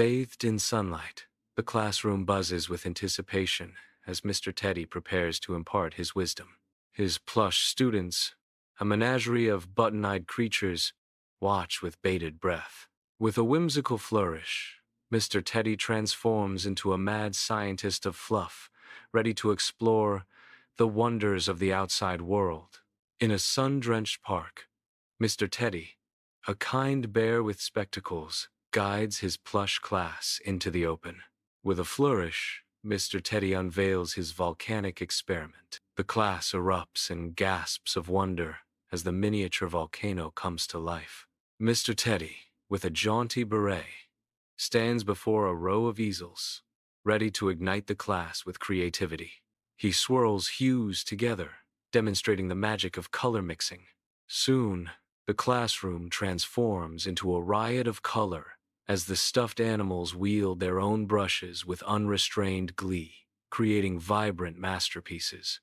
Bathed in sunlight, the classroom buzzes with anticipation as Mr. Teddy prepares to impart his wisdom. His plush students, a menagerie of button-eyed creatures, watch with bated breath. With a whimsical flourish, Mr. Teddy transforms into a mad scientist of fluff, ready to explore the wonders of the outside world. In a sun-drenched park, Mr. Teddy, a kind bear with spectacles, guides his plush class into the open. With a flourish, Mr. Teddy unveils his volcanic experiment. The class erupts in gasps of wonder as the miniature volcano comes to life. Mr. Teddy, with a jaunty beret, stands before a row of easels, ready to ignite the class with creativity. He swirls hues together, demonstrating the magic of color mixing. Soon, the classroom transforms into a riot of color as the stuffed animals wield their own brushes with unrestrained glee, creating vibrant masterpieces.